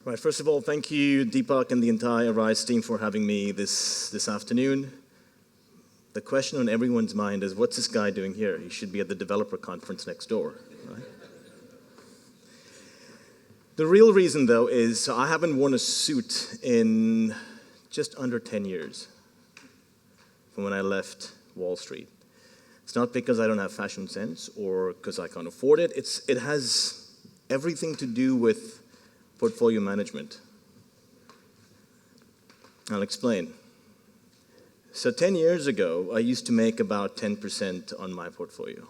Right, first of all, thank you, Deepak and the entire RISE team for having me this afternoon. The question on everyone's mind is, what's this guy doing here? He should be at the developer conference next door, right? The real reason, though, is I haven't worn a suit in just under 10 years from when I left Wall Street. It's not because I don't have fashion sense or because I can't afford it. It has everything to do with portfolio management. I'll explain. So 10 years ago, I used to make about 10% on my portfolio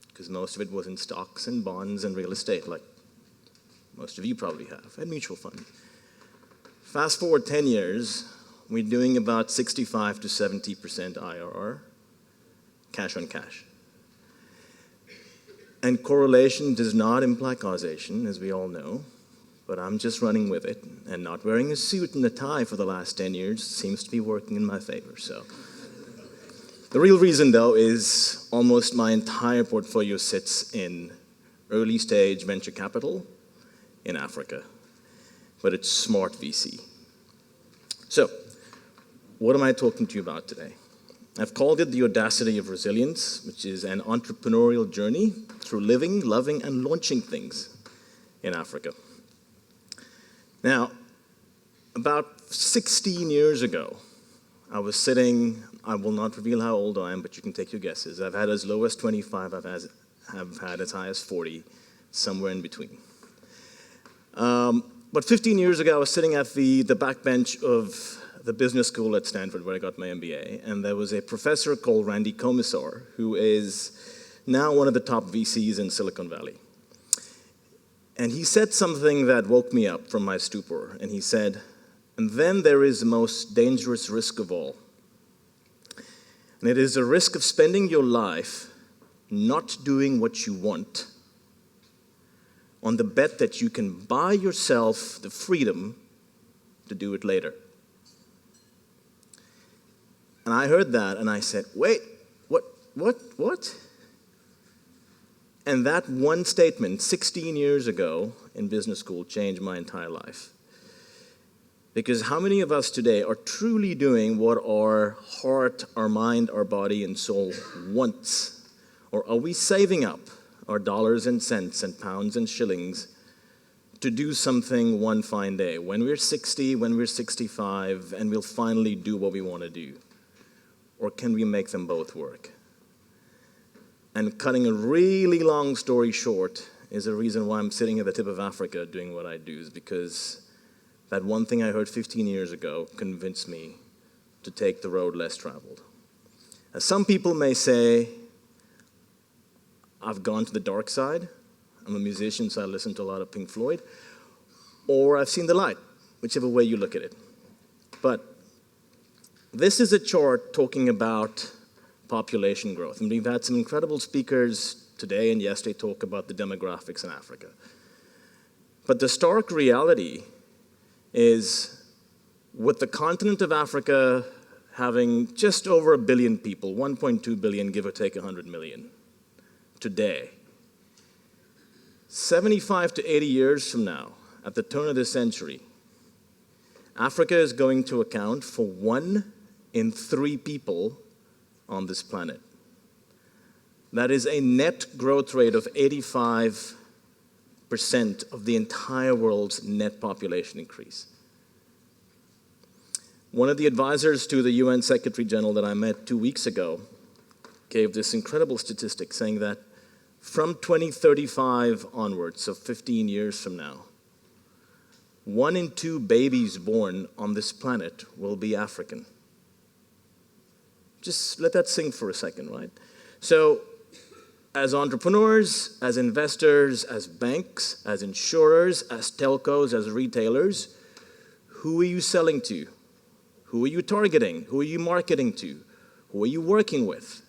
because most of it was in stocks and bonds and real estate, like most of you probably have, and mutual funds. Fast forward 10 years, we're doing about 65 to 70% IRR, cash on cash. And correlation does not imply causation, as we all know. But I'm just running with it, and not wearing a suit and a tie for the last 10 years seems to be working in my favor, so. The real reason, though, is almost my entire portfolio sits in early stage venture capital in Africa, but it's smart VC. So, what am I talking to you about today? I've called it the audacity of resilience, which is an entrepreneurial journey through living, loving, and launching things in Africa. Now, about 16 years ago, I was sitting, I will not reveal how old I am, but you can take your guesses. I've had as low as 25, I've had as high as 40, somewhere in between. But 15 years ago, I was sitting at the backbench of the business school at Stanford, where I got my MBA, and there was a professor called Randy Komisar, who is now one of the top VCs in Silicon Valley. And he said something that woke me up from my stupor. And he said, and then there is the most dangerous risk of all. And it is the risk of spending your life not doing what you want on the bet that you can buy yourself the freedom to do it later. And I heard that and I said, wait, what? And that one statement, 16 years ago in business school, changed my entire life. Because how many of us today are truly doing what our heart, our mind, our body, and soul wants? Or are we saving up our dollars and cents and pounds and shillings to do something one fine day, when we're 60, when we're 65, and we'll finally do what we want to do? Or can we make them both work? And cutting a really long story short is the reason why I'm sitting at the tip of Africa doing what I do, is because that one thing I heard 15 years ago convinced me to take the road less traveled. As some people may say, I've gone to the dark side. I'm a musician, so I listen to a lot of Pink Floyd. Or I've seen the light, whichever way you look at it. But this is a chart talking about population growth. And we've had some incredible speakers today and yesterday talk about the demographics in Africa. But the stark reality is, with the continent of Africa having just over 1 billion people, 1.2 billion, give or take 100 million, today, 75 to 80 years from now, at the turn of the century, Africa is going to account for 1 in 3 people on this planet. That is a net growth rate of 85% of the entire world's net population increase. One of the advisors to the UN Secretary General that I met 2 weeks ago gave this incredible statistic saying that from 2035 onwards, so 15 years from now, 1 in 2 babies born on this planet will be African. Just let that sink for a second, right? So, as entrepreneurs, as investors, as banks, as insurers, as telcos, as retailers, who are you selling to? Who are you targeting? Who are you marketing to? Who are you working with?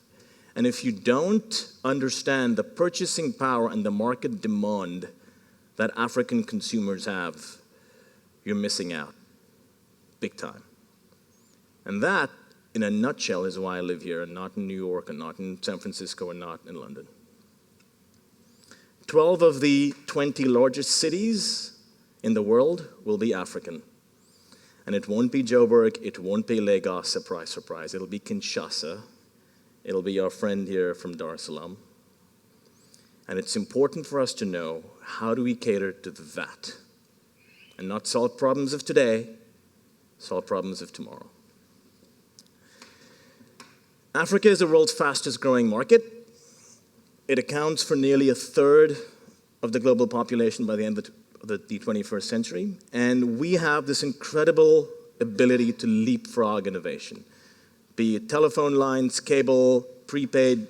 And if you don't understand the purchasing power and the market demand that African consumers have, you're missing out, big time. And that, in a nutshell, is why I live here and not in New York and not in San Francisco and not in London. 12 of the 20 largest cities in the world will be African. And it won't be Joburg, it won't be Lagos, surprise, surprise. It'll be Kinshasa. It'll be our friend here from Dar es Salaam. And it's important for us to know, how do we cater to that? And not solve problems of today, solve problems of tomorrow. Africa is the world's fastest growing market. It accounts for nearly a third of the global population by the end of the 21st century. And we have this incredible ability to leapfrog innovation, be it telephone lines, cable, prepaid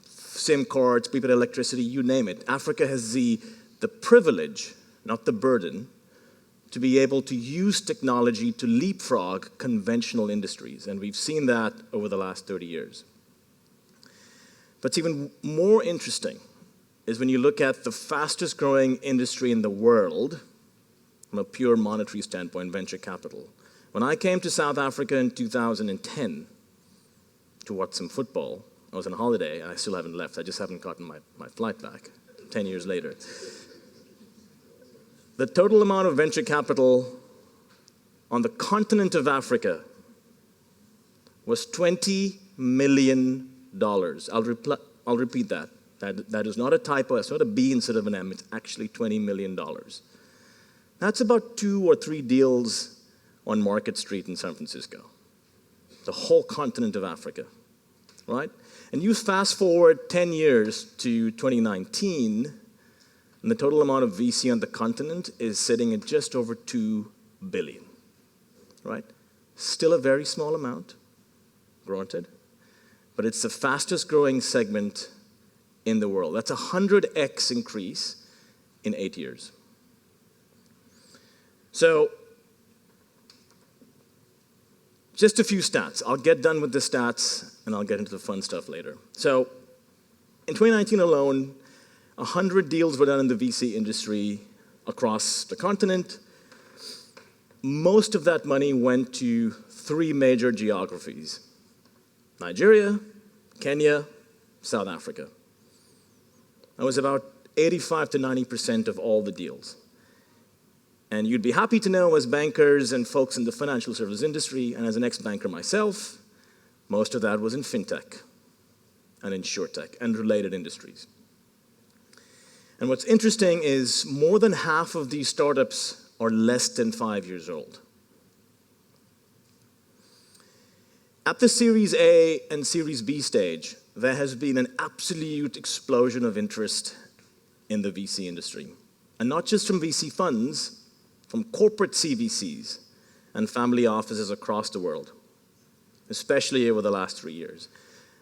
SIM cards, prepaid electricity, you name it. Africa has the privilege, not the burden, to be able to use technology to leapfrog conventional industries. And we've seen that over the last 30 years. What's even more interesting is when you look at the fastest growing industry in the world, from a pure monetary standpoint, venture capital. When I came to South Africa in 2010 to watch some football, I was on holiday and I still haven't left. I just haven't gotten my flight back 10 years later. The total amount of venture capital on the continent of Africa was $20 million. I'll repeat that. That is not a typo. It's not a B instead of an M. It's actually $20 million. That's about 2 or 3 deals on Market Street in San Francisco. The whole continent of Africa, right? And you fast forward 10 years to 2019, and the total amount of VC on the continent is sitting at just over 2 billion, right? Still a very small amount, granted, but it's the fastest growing segment in the world. That's a 100x increase in 8 years. So, just a few stats. I'll get done with the stats, and I'll get into the fun stuff later. So, in 2019 alone, 100 deals were done in the VC industry across the continent. Most of that money went to 3 major geographies: Nigeria, Kenya, South Africa. That was about 85 to 90% of all the deals. And you'd be happy to know, as bankers and folks in the financial service industry, and as an ex-banker myself, most of that was in fintech and insurtech and related industries. And what's interesting is more than half of these startups are less than 5 years old. At the Series A and Series B stage, there has been an absolute explosion of interest in the VC industry. And not just from VC funds, from corporate CVCs and family offices across the world, especially over the last 3 years.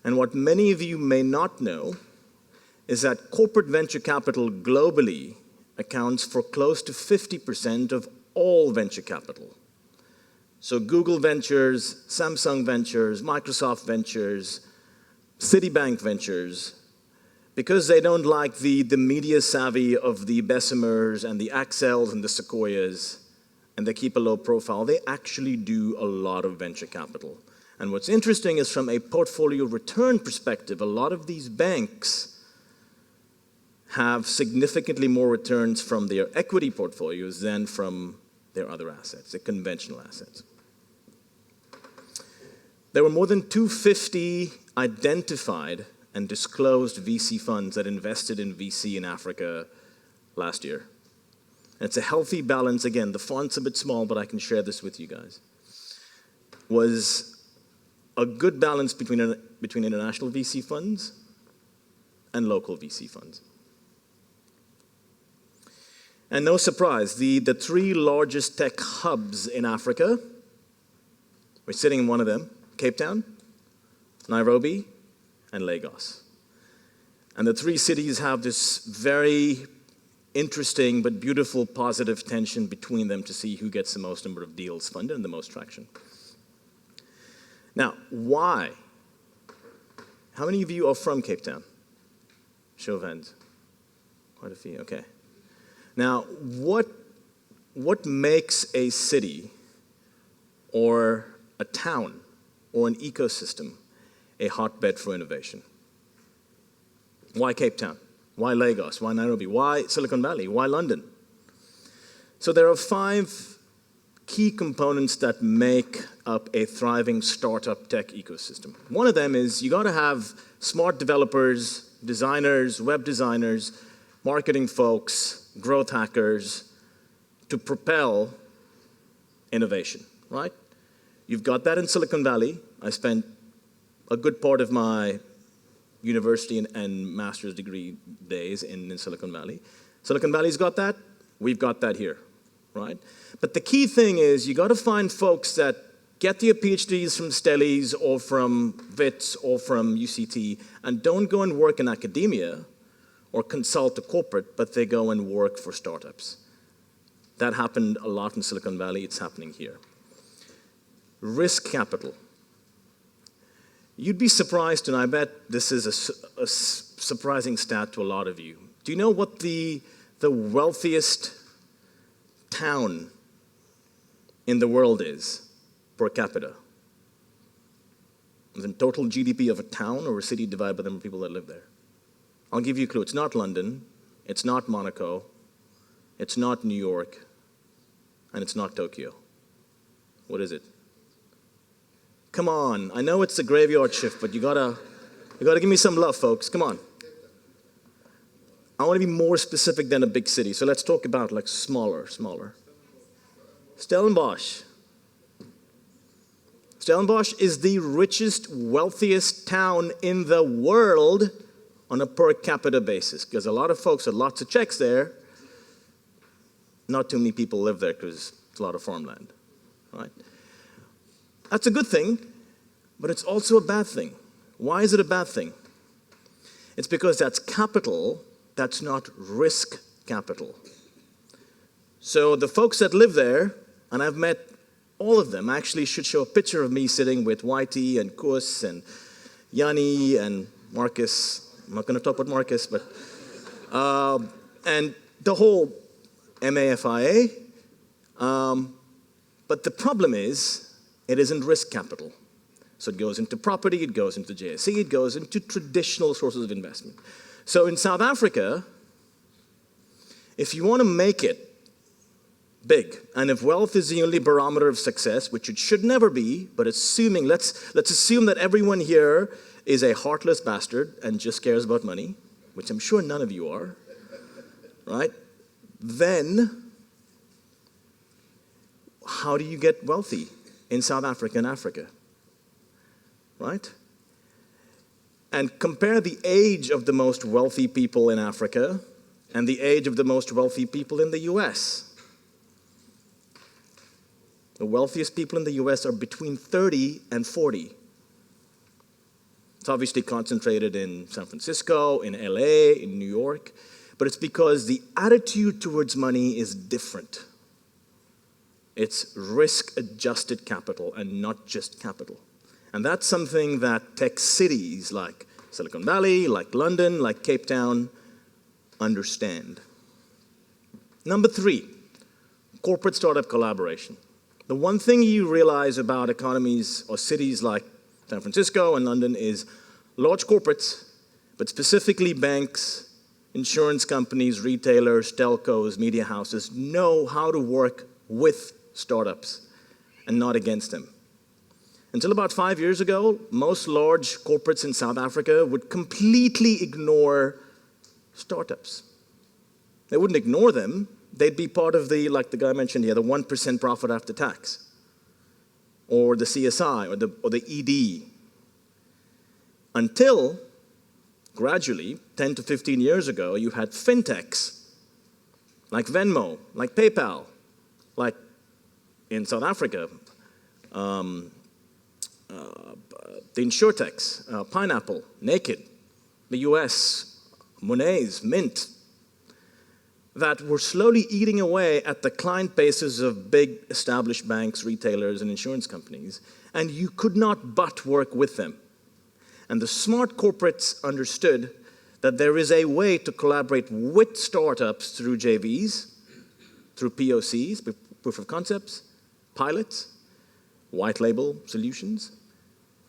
And what many of you may not know is that corporate venture capital globally accounts for close to 50% of all venture capital. So Google Ventures, Samsung Ventures, Microsoft Ventures, Citibank Ventures, because they don't like the media savvy of the Bessemers and the Accels and the Sequoias, and they keep a low profile, they actually do a lot of venture capital. And what's interesting is, from a portfolio return perspective, a lot of these banks have significantly more returns from their equity portfolios than from their other assets, their conventional assets. There were more than 250 identified and disclosed VC funds that invested in VC in Africa last year. And it's a healthy balance. Again, the font's a bit small, but I can share this with you guys. Was a good balance between international VC funds and local VC funds. And no surprise, the 3 largest tech hubs in Africa, we're sitting in one of them: Cape Town, Nairobi, and Lagos. And the 3 cities have this very interesting but beautiful positive tension between them to see who gets the most number of deals funded and the most traction. Now, why? How many of you are from Cape Town? Show of hands. Quite a few, okay. Now, what makes a city or a town or an ecosystem a hotbed for innovation? Why Cape Town? Why Lagos? Why Nairobi? Why Silicon Valley? Why London? So there are 5 key components that make up a thriving startup tech ecosystem. One of them is you got to have smart developers, designers, web designers, marketing folks, growth hackers to propel innovation, right? You've got that in Silicon Valley. I spent a good part of my university and master's degree days in Silicon Valley. Silicon Valley's got that. We've got that here, right? But the key thing is you got to find folks that get their PhDs from Stellies or from WITS or from UCT and don't go and work in academia or consult a corporate, but they go and work for startups. That happened a lot in Silicon Valley. It's happening here. Risk capital. You'd be surprised, and I bet this is a surprising stat to a lot of you. Do you know what the wealthiest town in the world is per capita? The total GDP of a town or a city divided by the number of people that live there. I'll give you a clue. It's not London, it's not Monaco, it's not New York, and it's not Tokyo. What is it? Come on, I know it's a graveyard shift, but you gotta give me some love, folks. Come on. I want to be more specific than a big city, so let's talk about like smaller. Stellenbosch. Stellenbosch is the richest, wealthiest town in the world on a per capita basis, because a lot of folks had lots of checks there. Not too many people live there because it's a lot of farmland, right? That's a good thing, but it's also a bad thing. Why is it a bad thing? It's because that's capital, that's not risk capital. So the folks that live there, and I've met all of them, actually should show a picture of me sitting with Whitey and Kus and Yanni and Marcus. I'm not going to talk about Marcus, but and the whole MAFIA. But the problem is, it isn't risk capital. So it goes into property, it goes into JSE, it goes into traditional sources of investment. So in South Africa, if you want to make it big, and if wealth is the only barometer of success, which it should never be, but assuming, let's assume that everyone here is a heartless bastard and just cares about money, which I'm sure none of you are, right? Then, how do you get wealthy in South Africa and Africa, right? And compare the age of the most wealthy people in Africa and the age of the most wealthy people in the US. The wealthiest people in the US are between 30 and 40. It's obviously concentrated in San Francisco, in LA, in New York, but it's because the attitude towards money is different. It's risk-adjusted capital and not just capital. And that's something that tech cities like Silicon Valley, like London, like Cape Town understand. Number 3, corporate startup collaboration. The one thing you realize about economies or cities like San Francisco and London is large corporates, but specifically banks, insurance companies, retailers, telcos, media houses, know how to work with startups and not against them. Until about 5 years ago, most large corporates in South Africa would completely ignore startups. They wouldn't ignore them. They'd be part of the, like the guy mentioned here, the 1% profit after tax, or the CSI, or the ED. Until, gradually, 10 to 15 years ago, you had Fintax, like Venmo, like PayPal, like in South Africa, the InsurTechs, Pineapple, Naked, the US, Monets, Mint, that were slowly eating away at the client bases of big established banks, retailers, and insurance companies, and you could not but work with them. And the smart corporates understood that there is a way to collaborate with startups through JVs, through POCs, proof of concepts, pilots, white label solutions,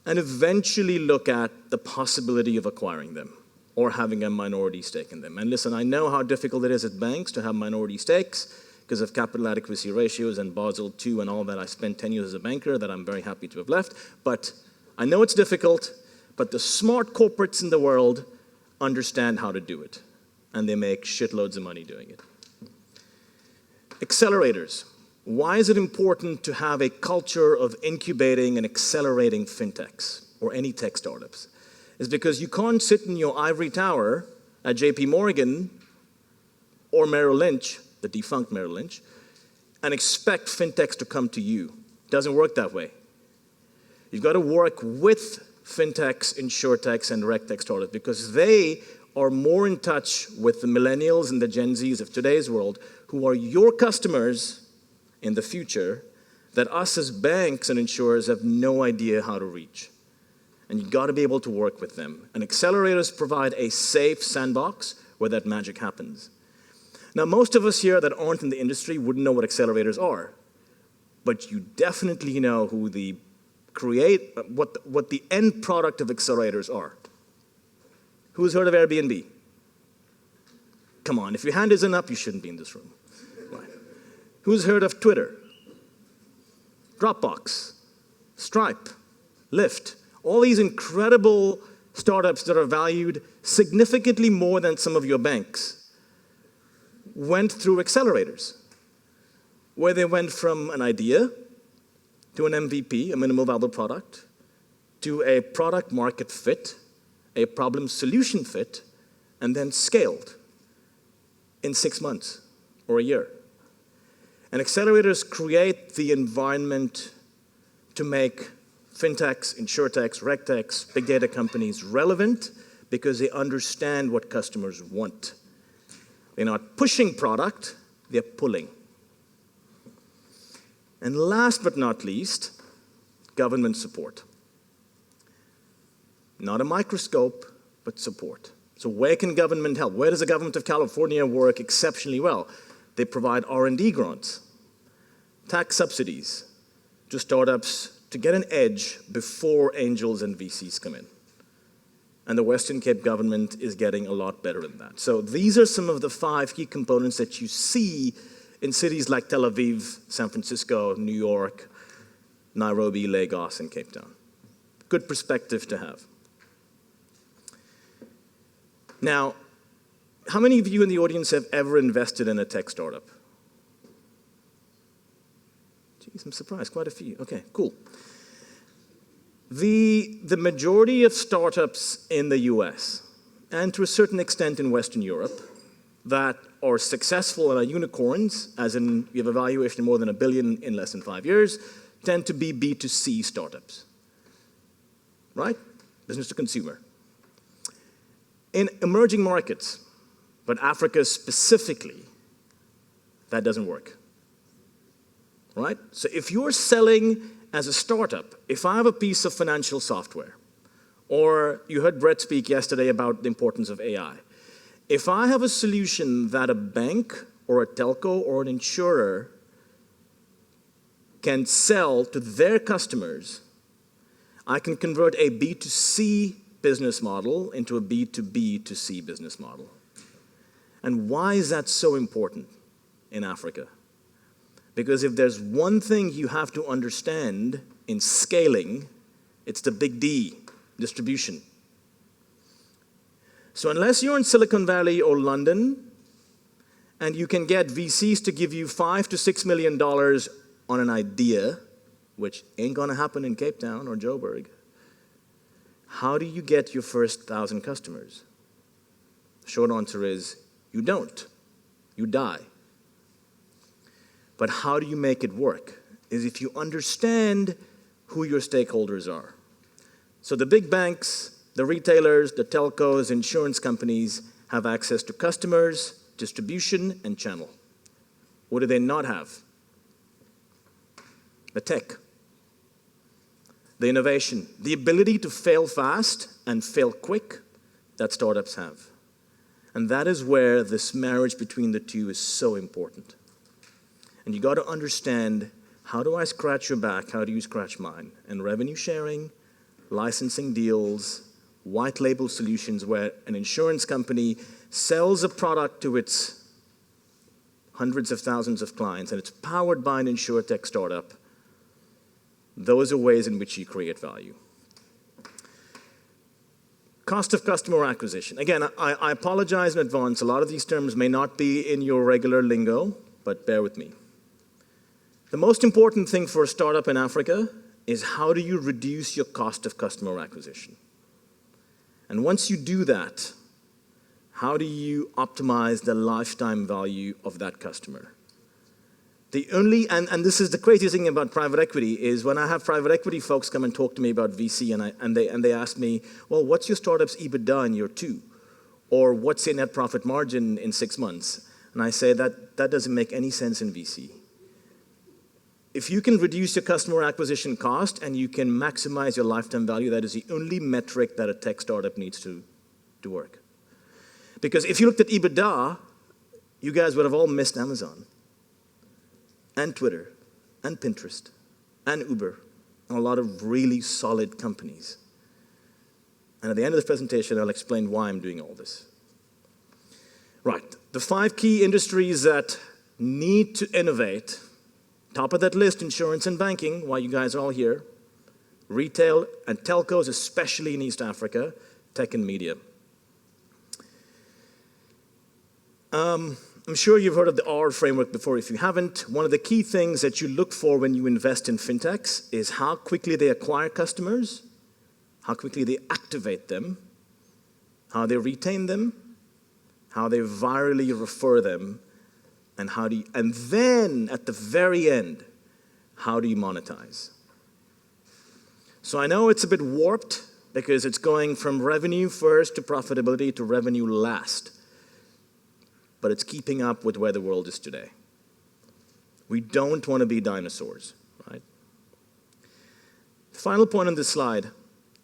and eventually look at the possibility of acquiring them or having a minority stake in them. And listen, I know how difficult it is at banks to have minority stakes. because of capital adequacy ratios and Basel II and all that. I spent 10 years as a banker that I'm very happy to have left. But I know it's difficult, but the smart corporates in the world understand how to do it. And they make shitloads of money doing it. Accelerators. Why is it important to have a culture of incubating and accelerating fintechs or any tech startups? It's because you can't sit in your ivory tower at JP Morgan or Merrill Lynch, the defunct Merrill Lynch, and expect fintechs to come to you. It doesn't work that way. You've got to work with fintechs, insurtechs, and regtech startups because they are more in touch with the millennials and the Gen Zs of today's world who are your customers in the future that us as banks and insurers have no idea how to reach. And you've got to be able to work with them. And accelerators provide a safe sandbox where that magic happens. Now, most of us here that aren't in the industry wouldn't know what accelerators are, but you definitely know who the what the end product of accelerators are. Who's heard of Airbnb? Come on, if your hand isn't up, you shouldn't be in this room. Right. Who's heard of Twitter? Dropbox, Stripe, Lyft, all these incredible startups that are valued significantly more than some of your banks went through accelerators, where they went from an idea to an MVP, a minimal viable product, to a product market fit, a problem solution fit, and then scaled in 6 months or a year. And accelerators create the environment to make fintechs, insurtechs, regtechs, big data companies relevant because they understand what customers want. They're not pushing product, they're pulling. And last but not least, government support. Not a microscope, but support. So where can government help? Where does the government of California work exceptionally well? They provide R&D grants, tax subsidies to startups to get an edge before angels and VCs come in. And the Western Cape government is getting a lot better in that. So these are some of the 5 key components that you see in cities like Tel Aviv, San Francisco, New York, Nairobi, Lagos, and Cape Town. Good perspective to have. Now, how many of you in the audience have ever invested in a tech startup? Jeez, I'm surprised, quite a few. Okay, cool. The majority of startups in the US, and to a certain extent in Western Europe, that are successful and are unicorns, as in you have a valuation of more than $1 billion in less than 5 years, tend to be B2C startups, right? Business to consumer. In emerging markets, but Africa specifically, that doesn't work, right? So if you're selling as a startup, if I have a piece of financial software, or you heard Brett speak yesterday about the importance of AI, if I have a solution that a bank or a telco or an insurer can sell to their customers, I can convert a B2C business model into a B2B2C business model. And why is that so important in Africa? Because if there's one thing you have to understand in scaling, it's the big D, distribution. So unless you're in Silicon Valley or London, and you can get VCs to give you $5 to $6 million on an idea, which ain't gonna happen in Cape Town or Joburg, how do you get your first 1,000 customers? The short answer is, you don't. You die. But how do you make it work? Is if you understand who your stakeholders are. So the big banks, the retailers, the telcos, insurance companies have access to customers, distribution, and channel. What do they not have? The tech, the innovation, the ability to fail fast and fail quick that startups have. And that is where this marriage between the two is so important. And you got to understand, how do I scratch your back? How do you scratch mine? And revenue sharing, licensing deals, white label solutions where an insurance company sells a product to its hundreds of thousands of clients, and it's powered by an insurtech startup, those are ways in which you create value. Cost of customer acquisition. Again, I apologize in advance. A lot of these terms may not be in your regular lingo, but bear with me. The most important thing for a startup in Africa is how do you reduce your cost of customer acquisition? And once you do that, how do you optimize the lifetime value of that customer? The only, and this is the craziest thing about private equity, is when I have private equity folks come and talk to me about VC and they ask me, well, what's your startup's EBITDA in year 2? Or what's your net profit margin in 6 months? And I say that doesn't make any sense in VC. If you can reduce your customer acquisition cost and you can maximize your lifetime value, that is the only metric that a tech startup needs to work. Because if you looked at EBITDA, you guys would have all missed Amazon, and Twitter, and Pinterest, and Uber, and a lot of really solid companies. And at the end of this presentation, I'll explain why I'm doing all this. Right, the 5 key industries that need to innovate. Top of that list, insurance and banking, why you guys are all here. Retail and telcos, especially in East Africa. Tech and media. I'm sure you've heard of the R framework before. If you haven't, one of the key things that you look for when you invest in fintechs is how quickly they acquire customers, how quickly they activate them, how they retain them, how they virally refer them, and then at the very end, how do you monetize? So I know it's a bit warped because it's going from revenue first to profitability to revenue last, but it's keeping up with where the world is today. We don't want to be dinosaurs, right? The final point on this slide,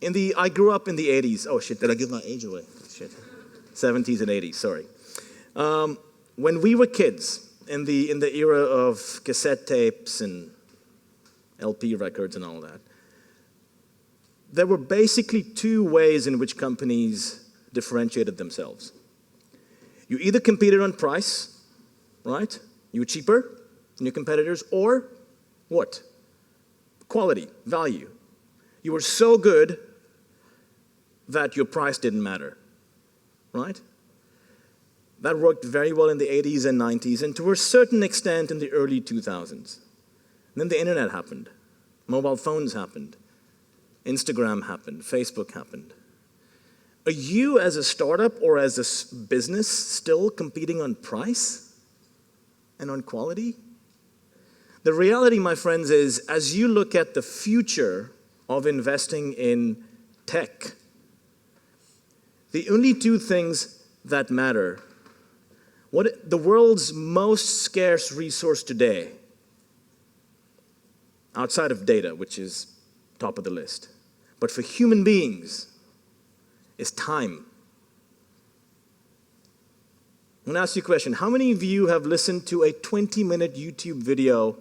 I grew up in the 80s. Oh shit, did I give my age away? Shit. 70s and 80s, sorry. When we were kids, in the era of cassette tapes and LP records and all that, there were basically 2 ways in which companies differentiated themselves. You either competed on price, right? You were cheaper than your competitors, or what? Quality, value. You were so good that your price didn't matter, right? That worked very well in the 80s and 90s, and to a certain extent in the early 2000s. And then the internet happened. Mobile phones happened. Instagram happened. Facebook happened. Are you, as a startup or as a business, still competing on price and on quality? The reality, my friends, is as you look at the future of investing in tech, the only 2 things that matter, the world's most scarce resource today, outside of data, which is top of the list, but for human beings, is time. I'm going to ask you a question. How many of you have listened to a 20-minute YouTube video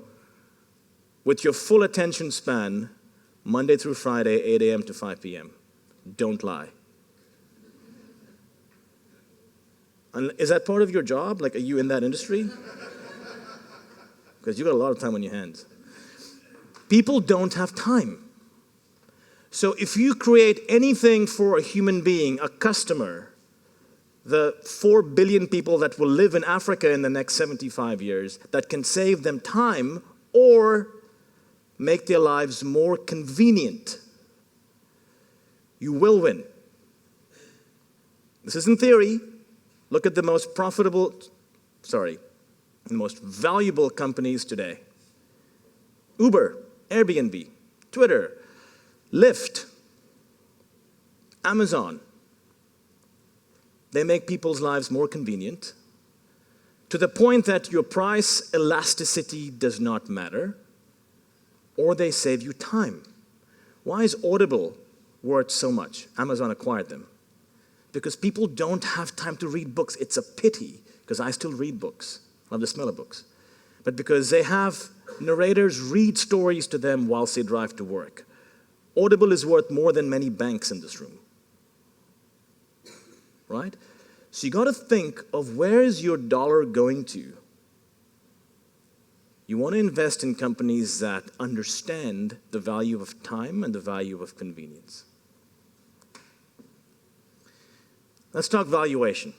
with your full attention span, Monday through Friday, 8 a.m. to 5 p.m.? Don't lie. And is that part of your job? Like, are you in that industry? Because you got a lot of time on your hands. People don't have time. So if you create anything for a human being, a customer, the 4 billion people that will live in Africa in the next 75 years, that can save them time or make their lives more convenient, you will win. This isn't theory. Look at the most the most valuable companies today. Uber, Airbnb, Twitter, Lyft, Amazon. They make people's lives more convenient to the point that your price elasticity does not matter, or they save you time. Why is Audible worth so much? Amazon acquired them. Because people don't have time to read books. It's a pity, because I still read books. I love the smell of books. But because they have narrators read stories to them whilst they drive to work. Audible is worth more than many banks in this room. Right? So you got to think of where is your dollar going to You want to invest in companies that understand the value of time and the value of convenience. Let's talk valuation.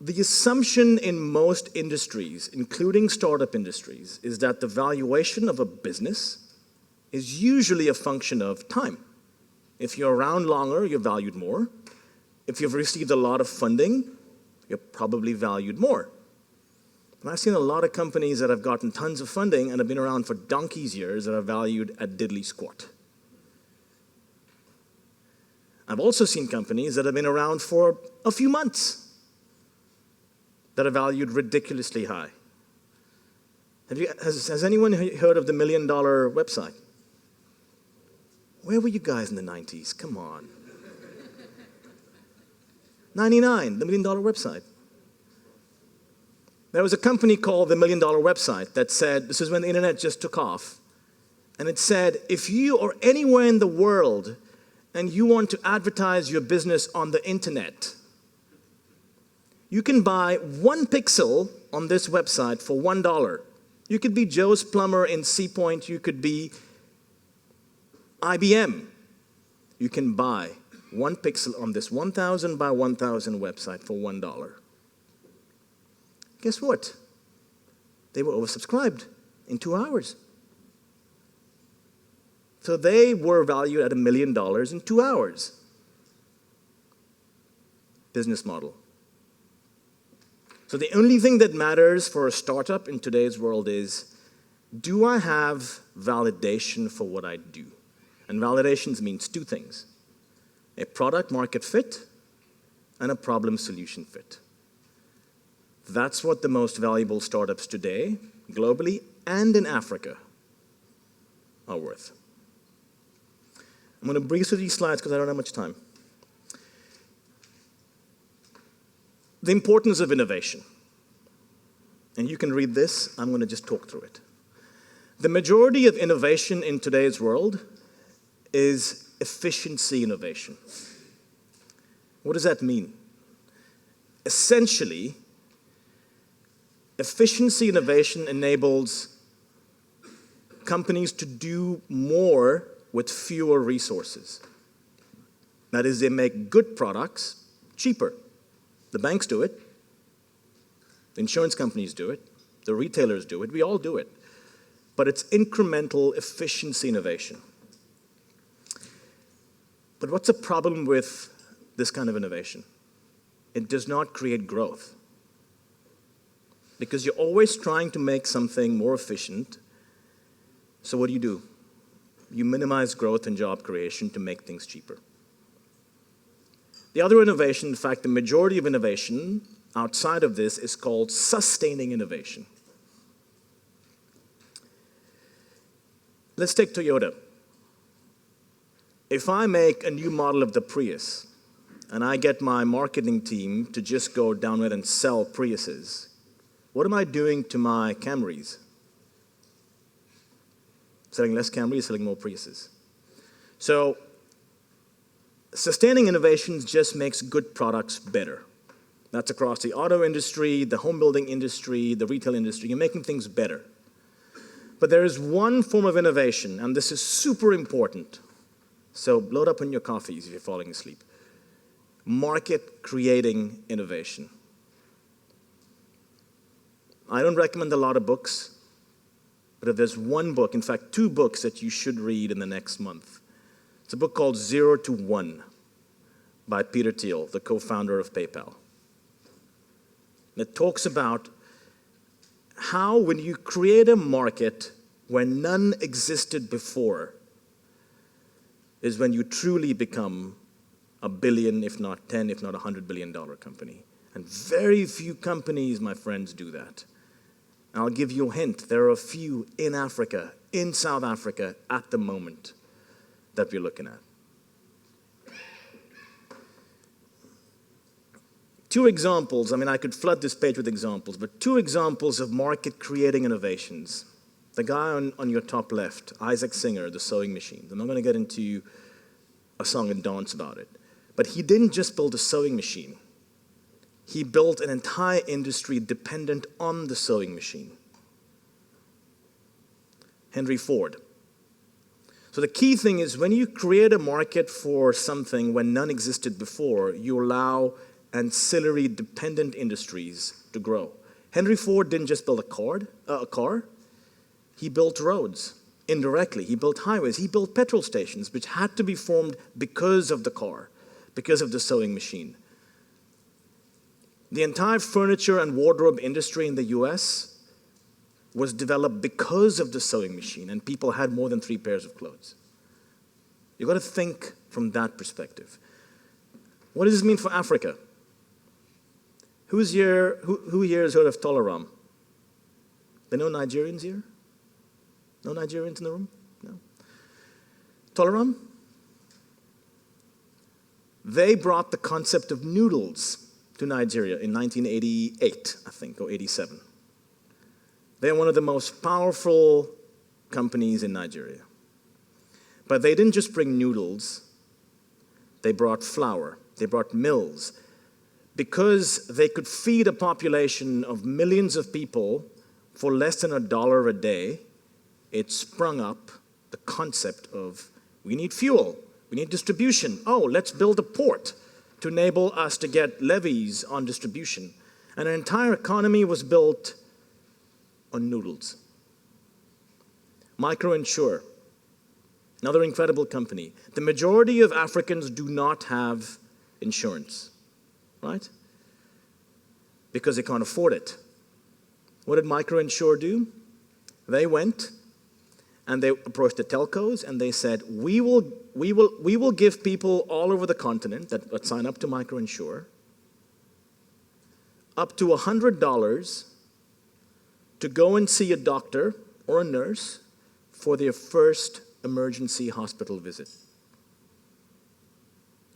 The assumption in most industries, including startup industries, is that the valuation of a business is usually a function of time. If you're around longer, you're valued more. If you've received a lot of funding, you're probably valued more. And I've seen a lot of companies that have gotten tons of funding and have been around for donkey's years that are valued at diddly squat. I've also seen companies that have been around for a few months that are valued ridiculously high. Has anyone heard of the $1 Million website? Where were you guys in the 90s? Come on. 99, the $1 Million website. There was a company called the $1 Million website that said, this is when the internet just took off, and it said, if you are anywhere in the world and you want to advertise your business on the internet, you can buy 1 pixel on this website for $1. You could be Joe's Plumber in Sea Point. You could be IBM. You can buy 1 pixel on this 1,000 by 1,000 website for $1. Guess what? They were oversubscribed in 2 hours. So they were valued at $1 million in 2 hours. Business model. So the only thing that matters for a startup in today's world is, do I have validation for what I do? And validations means 2 things: a product market fit and a problem solution fit. That's what the most valuable startups today, globally and in Africa, are worth. I'm going to breeze through these slides because I don't have much time. The importance of innovation. And you can read this. I'm going to just talk through it. The majority of innovation in today's world is efficiency innovation. What does that mean? Essentially, efficiency innovation enables companies to do more with fewer resources. That is, they make good products cheaper. The banks do it. The insurance companies do it. The retailers do it. We all do it. But it's incremental efficiency innovation. But what's the problem with this kind of innovation? It does not create growth. Because you're always trying to make something more efficient. So what do? You minimize growth and job creation to make things cheaper. The other innovation, in fact, the majority of innovation outside of this is called sustaining innovation. Let's take Toyota. If I make a new model of the Prius and I get my marketing team to just go down there and sell Priuses, what am I doing to my Camrys? Selling less Camrys, selling more Priuses. So sustaining innovations just makes good products better. That's across the auto industry, the home building industry, the retail industry. You're making things better. But there is one form of innovation, and this is super important. So load up on your coffees if you're falling asleep. Market creating innovation. I don't recommend a lot of books, but if there's one book, in fact, 2 books that you should read in the next month. It's a book called 0 to 1 by Peter Thiel, the co-founder of PayPal. It talks about how when you create a market where none existed before is when you truly become a billion, if not 10, if not $100 billion company. And very few companies, my friends, do that. And I'll give you a hint. There are a few in Africa, in South Africa, at the moment that we're looking at. 2 examples, I mean, I could flood this page with examples, but 2 examples of market-creating innovations. The guy on your top left, Isaac Singer, the sewing machine. I'm not going to get into a song and dance about it. But he didn't just build a sewing machine. he built an entire industry dependent on the sewing machine. Henry Ford. So the key thing is when you create a market for something when none existed before, you allow ancillary dependent industries to grow. Henry Ford didn't just build a car, he built roads indirectly. He built highways, he built petrol stations, which had to be formed because of the car, because of the sewing machine. The entire furniture and wardrobe industry in the US was developed because of the sewing machine, and people had more than 3 pairs of clothes. You've got to think from that perspective. What does this mean for Africa? Who here has heard of Tolaram? There are no Nigerians here? No Nigerians in the room? No. Tolaram? They brought the concept of noodles to Nigeria in 1988, I think, or 87. They're one of the most powerful companies in Nigeria. But they didn't just bring noodles, they brought flour, they brought mills. Because they could feed a population of millions of people for less than $1 a day, it sprung up the concept of we need fuel, we need distribution. Oh, let's build a port to enable us to get levies on distribution. And an entire economy was built on noodles. Microinsure, another incredible company. The majority of Africans do not have insurance, right? Because they can't afford it. What did Microinsure do? They went and they approached the telcos and they said, we will give people all over the continent that sign up to Microinsure up to $100 to go and see a doctor or a nurse for their first emergency hospital visit.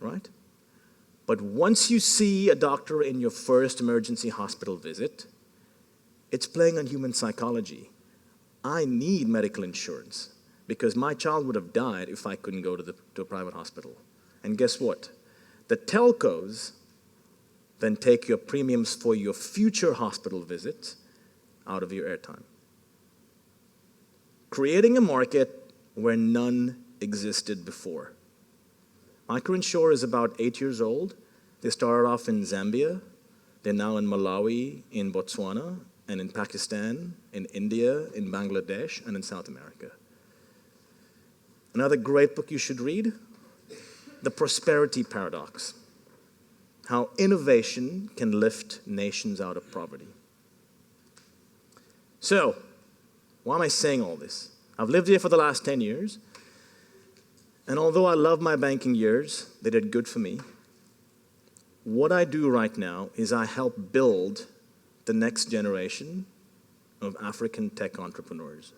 Right? But once you see a doctor in your first emergency hospital visit, it's playing on human psychology. I need medical insurance because my child would have died if I couldn't go to a private hospital. And guess what? The telcos then take your premiums for your future hospital visits out of your airtime. Creating a market where none existed before. Microinsure is about 8 years old. They started off in Zambia. They're now in Malawi, in Botswana, and in Pakistan, in India, in Bangladesh, and in South America. Another great book you should read, The Prosperity Paradox. How innovation can lift nations out of poverty. So, why am I saying all this? I've lived here for the last 10 years, and although I love my banking years, they did good for me. What I do right now is I help build the next generation of African tech entrepreneurs.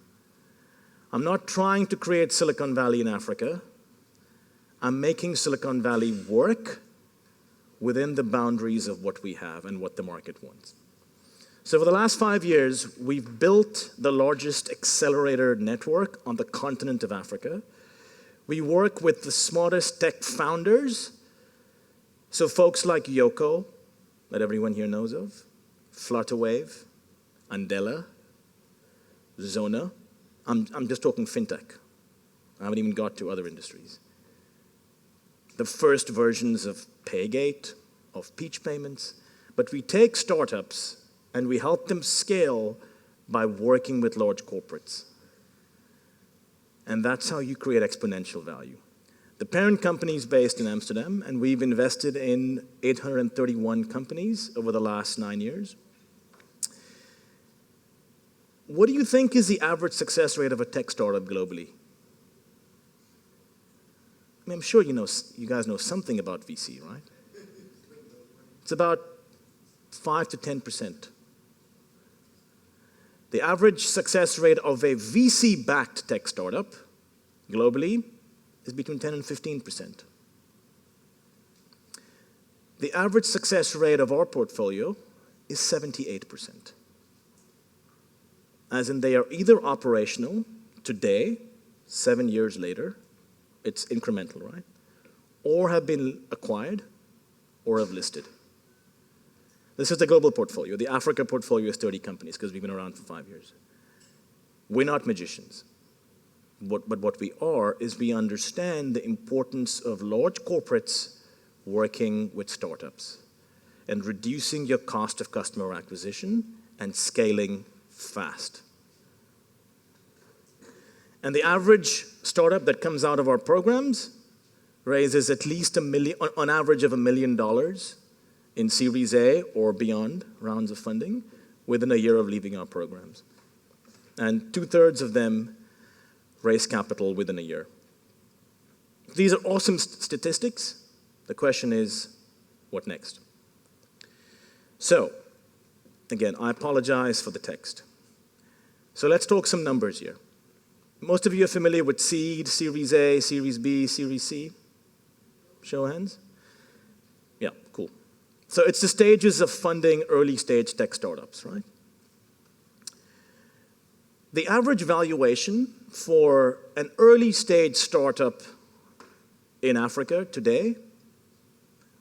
I'm not trying to create Silicon Valley in Africa. I'm making Silicon Valley work within the boundaries of what we have and what the market wants. So for the last 5 years, we've built the largest accelerator network on the continent of Africa. We work with the smartest tech founders. So folks like Yoko, that everyone here knows of, Flutterwave, Andela, Zona. I'm just talking fintech. I haven't even got to other industries. The first versions of Paygate, of Peach Payments. But we take startups and we help them scale by working with large corporates. And that's how you create exponential value. The parent company is based in Amsterdam, and we've invested in 831 companies over the last 9 years. What do you think is the average success rate of a tech startup globally? I mean, I'm sure you guys know something about VC, right? It's about 5 to 10%. The average success rate of a VC-backed tech startup globally is between 10 and 15%. The average success rate of our portfolio is 78%. As in they are either operational today, 7 years later, it's incremental, right? Or have been acquired or have listed. This is the global portfolio. The Africa portfolio is 30 companies because we've been around for 5 years. We're not magicians. But what we are is we understand the importance of large corporates working with startups and reducing your cost of customer acquisition and scaling fast. And the average startup that comes out of our programs raises at least on average of $1 million in Series A or beyond rounds of funding within a year of leaving our programs. And 2/3 of them raise capital within a year. These are awesome statistics. The question is, what next? So, again, I apologize for the text. So let's talk some numbers here. Most of you are familiar with seed, Series A, Series B, Series C. Show of hands? Yeah, cool. So it's the stages of funding early stage tech startups, right? The average valuation for an early stage startup in Africa today,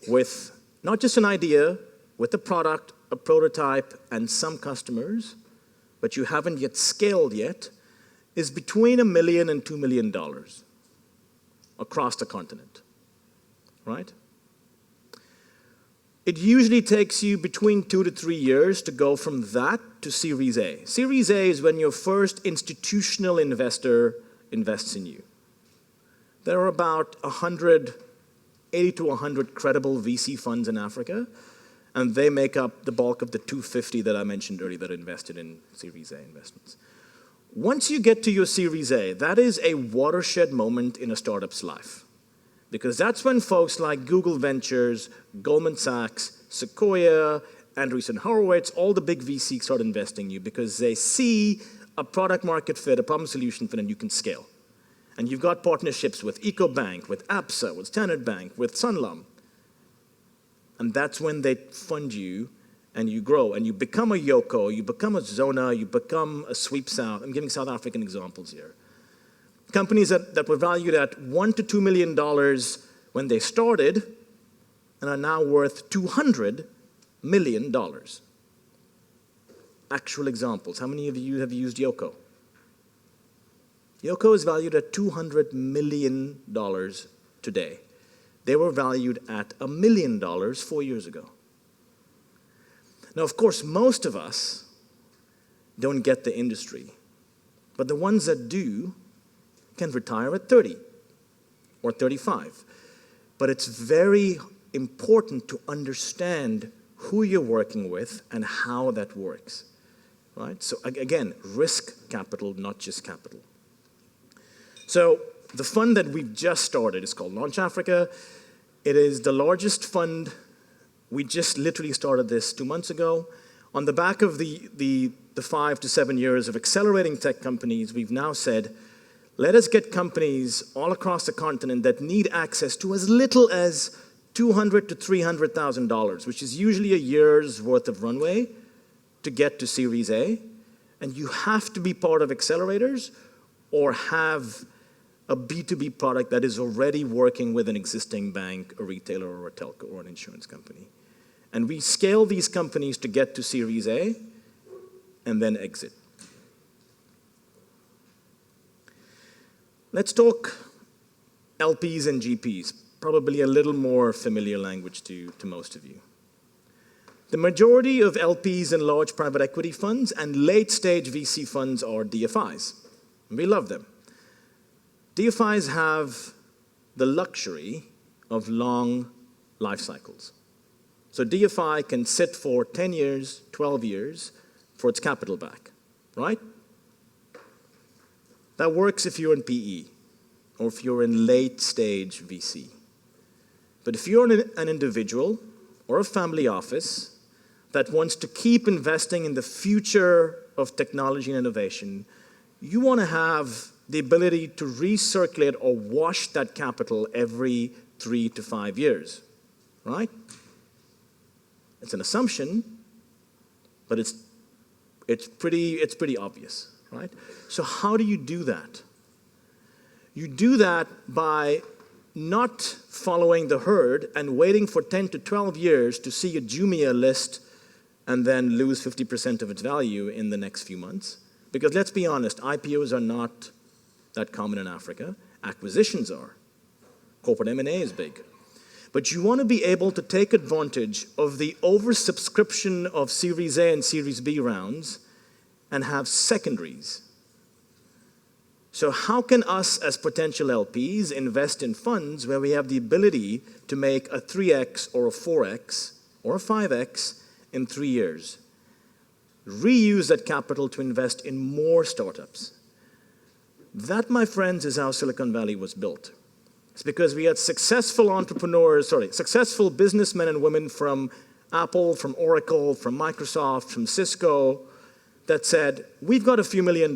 with not just an idea, with a product, a prototype, and some customers, but you haven't yet scaled yet, is between $1 million and $2 million across the continent, right? It usually takes you between 2 to 3 years to go from that to Series A. Series A is when your first institutional investor invests in you. There are about 80 to 100 credible VC funds in Africa, and they make up the bulk of the 250 that I mentioned earlier that invested in Series A investments. Once you get to your Series A, that is a watershed moment in a startup's life. Because that's when folks like Google Ventures, Goldman Sachs, Sequoia, Andreessen Horowitz, all the big VCs start investing in you because they see a product market fit, a problem solution fit, and you can scale. And you've got partnerships with EcoBank, with ABSA, with Standard Bank, with Sanlam. And that's when they fund you and you grow and you become a Yoko, you become a Zona, you become a Sweep South. I'm giving South African examples here. Companies that were valued at $1 to $2 million when they started and are now worth $200 million. Actual examples. How many of you have used Yoko? Yoko is valued at $200 million today. They were valued at $1 million 4 years ago. Now, of course, most of us don't get the industry, but the ones that do can retire at 30 or 35. But it's very important to understand who you're working with and how that works, right? So again, risk capital, not just capital. So the fund that we've just started is called Launch Africa. It is the largest fund. We just literally started this 2 months ago. On the back of the 5 to 7 years of accelerating tech companies, we've now said, let us get companies all across the continent that need access to as little as $200,000 to $300,000, which is usually a year's worth of runway to get to Series A. And you have to be part of accelerators or have a B2B product that is already working with an existing bank, a retailer, or a telco, or an insurance company. And we scale these companies to get to Series A and then exit. Let's talk LPs and GPs, probably a little more familiar language to most of you. The majority of LPs and large private equity funds and late-stage VC funds are DFIs. We love them. DFIs have the luxury of long life cycles. So DFI can sit for 10 years, 12 years for its capital back, right? That works if you're in PE or if you're in late-stage VC. But if you're an individual or a family office that wants to keep investing in the future of technology and innovation, you want to have the ability to recirculate or wash that capital every 3 to 5 years, right? It's an assumption, but it's pretty obvious, right? So how do you do that? You do that by not following the herd and waiting for 10 to 12 years to see a Jumia list and then lose 50% of its value in the next few months. Because let's be honest, IPOs are not that common in Africa. Acquisitions are. Corporate M&A is big. But you want to be able to take advantage of the oversubscription of Series A and Series B rounds and have secondaries. So how can us as potential LPs invest in funds where we have the ability to make a 3x or a 4x or a 5x in 3 years? Reuse that capital to invest in more startups. That, my friends, is how Silicon Valley was built. It's because we had successful successful businessmen and women from Apple, from Oracle, from Microsoft, from Cisco, that said, we've got a few $1 million,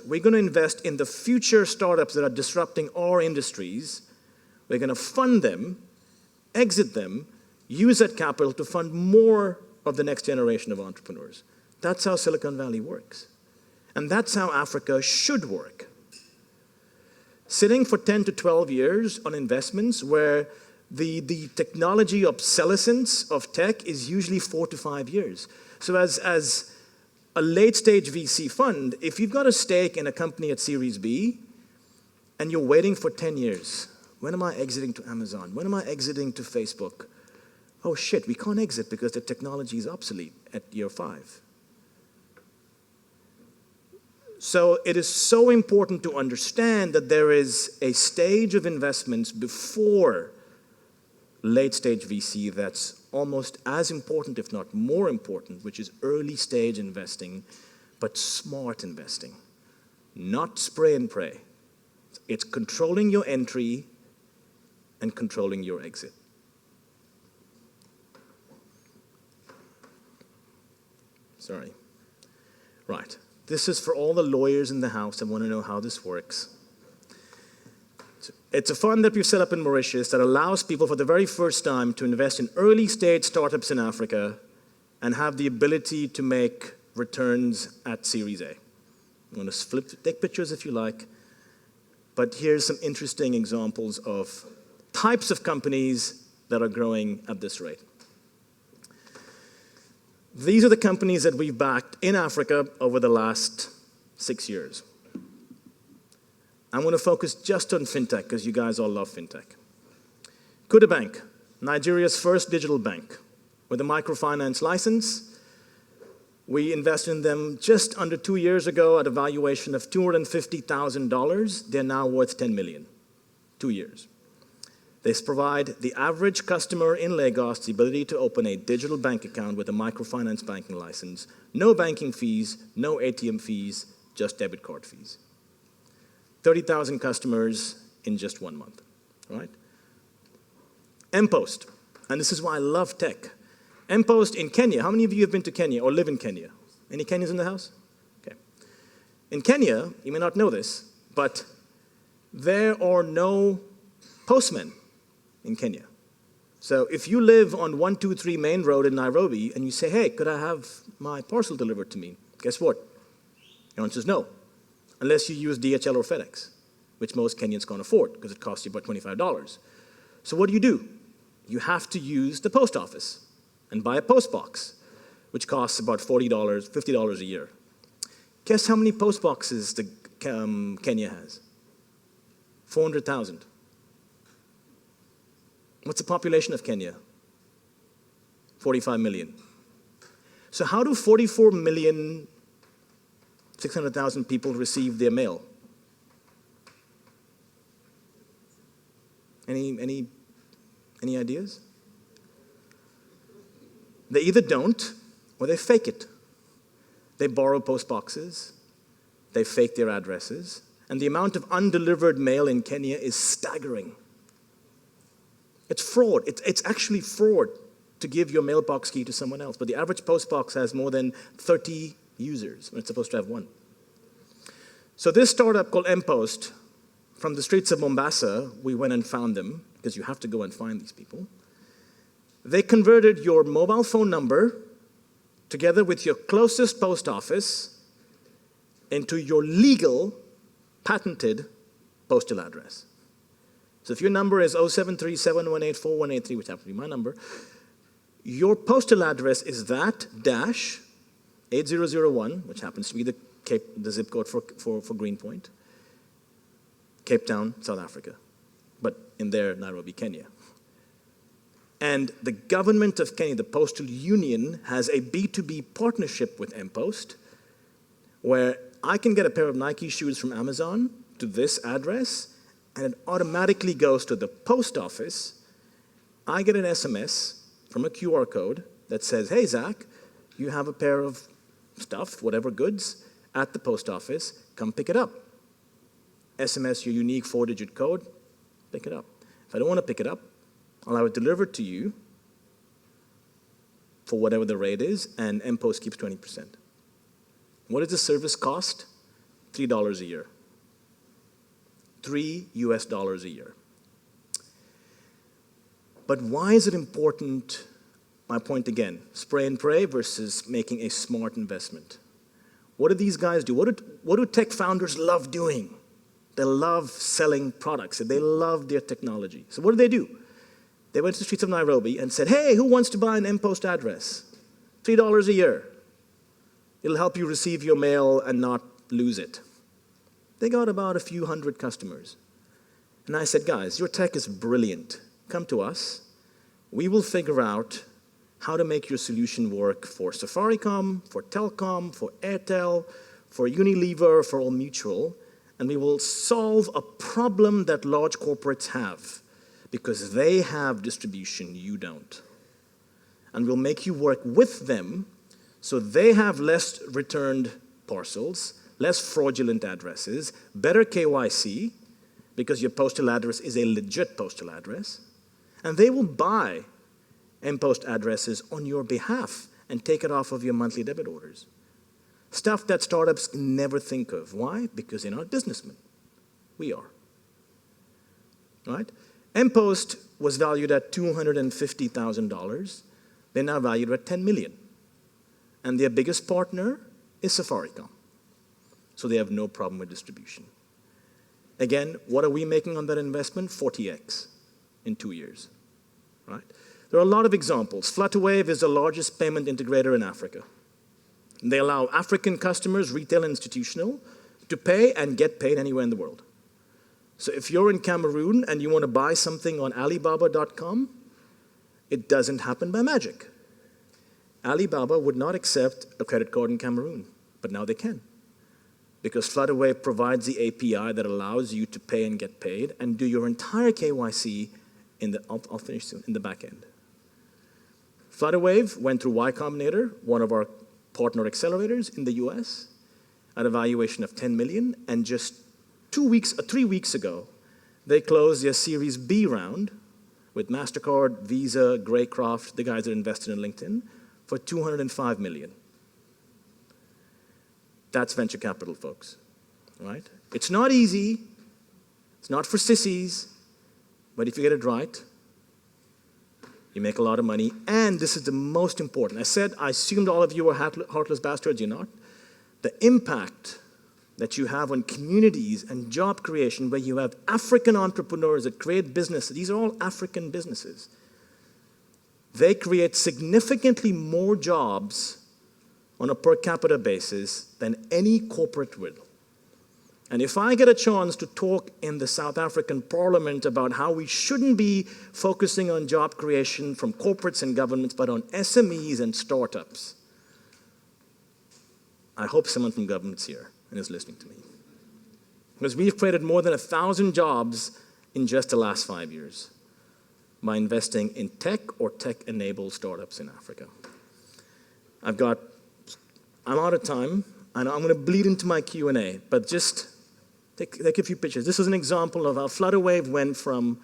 we're going to invest in the future startups that are disrupting our industries, we're going to fund them, exit them, use that capital to fund more of the next generation of entrepreneurs. That's how Silicon Valley works. And that's how Africa should work. Sitting for 10 to 12 years on investments where the technology obsolescence of tech is usually 4 to 5 years. So as a late-stage VC fund, if you've got a stake in a company at Series B and you're waiting for 10 years, when am I exiting to Amazon? When am I exiting to Facebook? Oh shit, we can't exit because the technology is obsolete at year 5. So it is so important to understand that there is a stage of investments before late-stage VC that's almost as important, if not more important, which is early-stage investing, but smart investing, not spray and pray. It's controlling your entry and controlling your exit. Sorry. Right. This is for all the lawyers in the house that want to know how this works. It's a fund that we've set up in Mauritius that allows people for the very first time to invest in early-stage startups in Africa and have the ability to make returns at Series A. I'm going to take pictures if you like, but here's some interesting examples of types of companies that are growing at this rate. These are the companies that we've backed in Africa over the last 6 years. I'm going to focus just on fintech because you guys all love fintech. Kuda Bank, Nigeria's first digital bank with a microfinance license. We invested in them just under 2 years ago at a valuation of $250,000. They're now worth $10 million, 2 years. They provide the average customer in Lagos the ability to open a digital bank account with a microfinance banking license. No banking fees, no ATM fees, just debit card fees. 30,000 customers in just 1 month, all right? mPost, and this is why I love tech. mPost in Kenya, how many of you have been to Kenya or live in Kenya? Any Kenyans in the house? Okay. In Kenya, you may not know this, but there are no postmen in Kenya. So if you live on 123 Main Road in Nairobi and you say, hey, could I have my parcel delivered to me? Guess what? Your answer is no, unless you use DHL or FedEx, which most Kenyans can't afford because it costs you about $25. So what do? You have to use the post office and buy a post box, which costs about $40, $50 a year. Guess how many post boxes Kenya has? 400,000. What's the population of Kenya? 45 million. So how do 44,600,000 people receive their mail? Any ideas? They either don't or they fake it. They borrow post boxes, they fake their addresses, and the amount of undelivered mail in Kenya is staggering. It's fraud. It's actually fraud to give your mailbox key to someone else, but the average post box has more than 30 users when it's supposed to have 1. So this startup called mPost, from the streets of Mombasa, we went and found them, because you have to go and find these people. They converted your mobile phone number together with your closest post office into your legal, patented postal address. So if your number is 073-718-4183, which happens to be my number, Your postal address is that dash 8001, which happens to be the zip code for Greenpoint, Cape Town, South Africa, but in there, Nairobi, Kenya. And the government of Kenya, the Postal Union, has a B2B partnership with mPost, where I can get a pair of Nike shoes from Amazon to this address, and it automatically goes to the post office. I get an SMS from a QR code that says, hey, Zach, you have a pair of stuff, whatever goods, at the post office, come pick it up. SMS your unique 4-digit code, pick it up. If I don't want to pick it up, I'll have it delivered to you for whatever the rate is, and mPost keeps 20%. What does the service cost? $3 a year. $3 US a year. But why is it important? My point again, spray and pray versus making a smart investment. What do these guys do? What do tech founders love doing? They love selling products. They love their technology. So what do? They went to the streets of Nairobi and said, hey, who wants to buy an mPost address? $3 a year. It'll help you receive your mail and not lose it. They got about a few hundred customers. And I said, guys, your tech is brilliant. Come to us. We will figure out how to make your solution work for Safaricom, for Telcom, for Airtel, for Unilever, for All Mutual, and we will solve a problem that large corporates have because they have distribution, you don't. And we'll make you work with them so they have less returned parcels, less fraudulent addresses, better KYC, because your postal address is a legit postal address, and they will buy mPost addresses on your behalf and take it off of your monthly debit orders. Stuff that startups never think of. Why? Because they're not businessmen. We are. Right? mPost was valued at $250,000. They're now valued at $10 million. And their biggest partner is Safaricom. So they have no problem with distribution. Again, what are we making on that investment? 40x in 2 years. Right? There are a lot of examples. Flutterwave is the largest payment integrator in Africa. They allow African customers, retail and institutional, to pay and get paid anywhere in the world. So if you're in Cameroon and you want to buy something on Alibaba.com, it doesn't happen by magic. Alibaba would not accept a credit card in Cameroon, but now they can. Because Flutterwave provides the API that allows you to pay and get paid and do your entire KYC I'll finish soon, in the back end. Flutterwave went through Y Combinator, one of our partner accelerators in the US, at a valuation of 10 million, and just 3 weeks ago, they closed their Series B round with MasterCard, Visa, Greycroft, the guys that invested in LinkedIn, for 205 million. That's venture capital, folks, right? It's not easy, it's not for sissies, but if you get it right, you make a lot of money, and this is the most important. I assumed all of you were heartless bastards, you're not. The impact that you have on communities and job creation where you have African entrepreneurs that create businesses. These are all African businesses. They create significantly more jobs on a per capita basis than any corporate will. And if I get a chance to talk in the South African Parliament about how we shouldn't be focusing on job creation from corporates and governments, but on SMEs and startups, I hope someone from government's here and is listening to me. Because we've created more than 1,000 jobs in just the last 5 years by investing in tech or tech-enabled startups in Africa. I'm out of time, and I'm going to bleed into my Q&A, but just take a few pictures. This is an example of how Flutterwave went from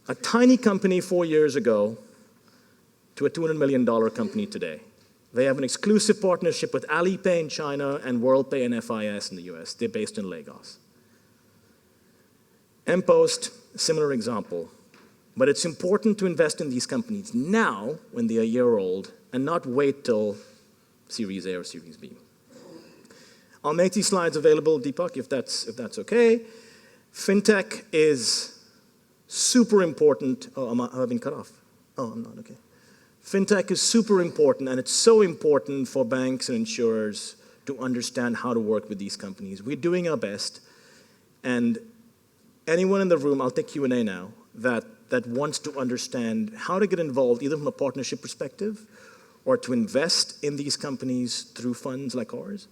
a tiny company 4 years ago to a $200 million company today. They have an exclusive partnership with Alipay in China and WorldPay and FIS in the US. They're based in Lagos. mPost, similar example. But it's important to invest in these companies now when they're a year old and not wait till Series A or Series B. I'll make these slides available, Deepak, if that's okay. Fintech is super important. Oh, have I been cut off? Oh, I'm not, okay. Fintech is super important, and it's so important for banks and insurers to understand how to work with these companies. We're doing our best, and anyone in the room, I'll take Q&A now, that wants to understand how to get involved, either from a partnership perspective or to invest in these companies through funds like ours,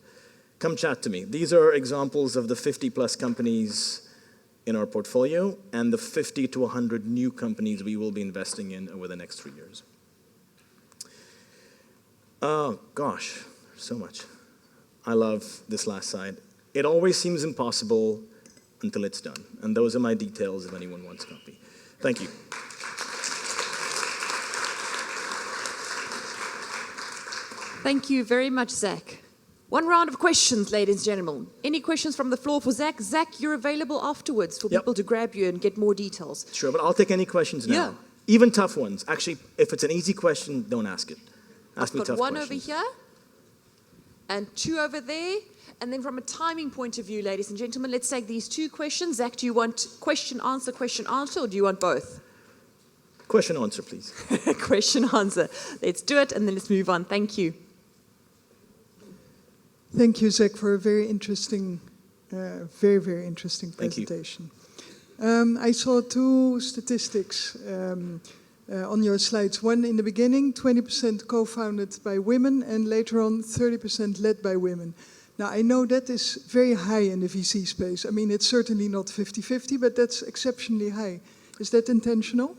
come chat to me. These are examples of the 50+ companies in our portfolio and the 50 to 100 new companies we will be investing in over the next 3 years. Oh, gosh, so much. I love this last slide. It always seems impossible until it's done. And those are my details if anyone wants a copy. Thank you. Thank you very much, Zach. One round of questions, ladies and gentlemen. Any questions from the floor for Zach? Zach, you're available afterwards for people to grab you and get more details. Sure, but I'll take any questions now. Yeah. Even tough ones. Actually, if it's an easy question, don't ask it. Ask me tough questions. One over here and 2 over there. And then from a timing point of view, ladies and gentlemen, let's take these 2 questions. Zach, do you want question, answer, or do you want both? Question, answer, please. Question, answer. Let's do it, and then let's move on. Thank you. Thank you, Zach, for a very interesting, very, very interesting presentation. I saw 2 statistics on your slides. One in the beginning, 20% co-founded by women, and later on 30% led by women. Now, I know that is very high in the VC space. I mean, it's certainly not 50-50, but that's exceptionally high. Is that intentional?